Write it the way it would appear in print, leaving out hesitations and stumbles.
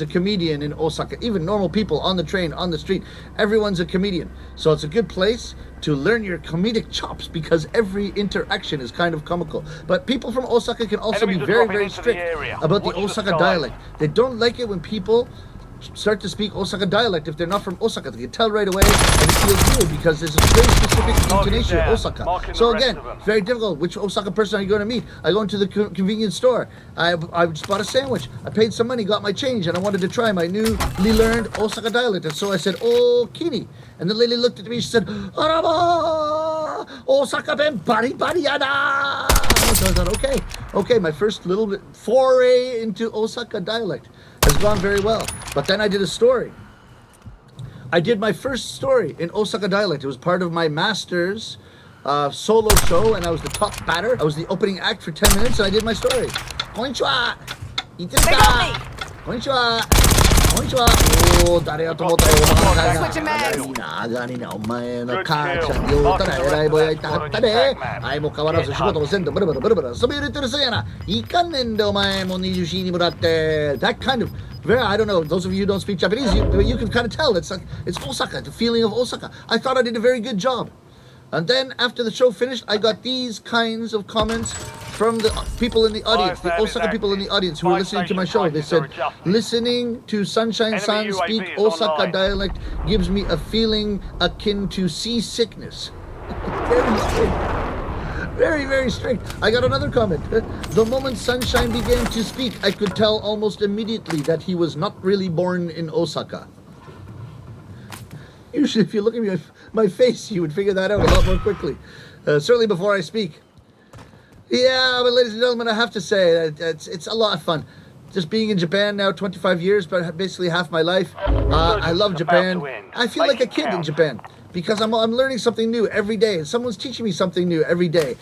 a comedian in Osaka. Even normal people on the train, on the street, everyone's a comedian. So it's a good place to learn your comedic chops because every interaction is kind of comical. But people from Osaka can also be very, very strict about the Osaka dialect. They don't like it when people start to speak Osaka dialect if they're not from Osaka. They can tell right away, and it feels weird because there's a very specific intonation of Osaka. So again, it's very difficult. Which Osaka person are you going to meet? I go into the convenience store. I just bought a sandwich. I paid some money, got my change, and I wanted to try my newly learned Osaka dialect. And so I said, "Oh, Kini." And the lady looked at me. She said, "Araba, Osaka ben bari bari yada." So I thought, okay, my first little bit foray into Osaka dialect has gone very well. But then I did a story. I did my first story in Osaka dialect. It was part of my master's solo show, and I was the top batter. I was the opening act for 10 minutes, and I did my story. Konnichiwa! Iteruka! Konnichiwa! Konnichiwa! Oh, 誰やと思ったらお前がいいな、お前の母ちゃんようたら偉いぼやいたはったで。あいも変わらず仕事もせんとブルブルブルブル遊び入れてるせいやな。いかんねんでお前も24にもらって。That kind of very, I don't know, those of you who don't speak Japanese, you can kind of tell. It's like, it's Osaka, the feeling of Osaka. I thought I did a very good job. And then after the show finished, I got these kinds of comments from the people in the audience, the Osaka people in the audience who were listening to my show. They said, listening to Sunshine-san speak Osaka dialect gives me a feeling akin to seasickness. Very strict. Very, very strict. I got another comment. The moment Sunshine began to speak, I could tell almost immediately that he was not really born in Osaka. Usually, if you look at my face, you would figure that out a lot more quickly. Certainly before I speak. Yeah, but ladies and gentlemen, I have to say that it's a lot of fun. Just being in Japan now, 25 years, but basically half my life. I love Japan. I feel like a kid in Japan because I'm learning something new every day, and someone's teaching me something new every day.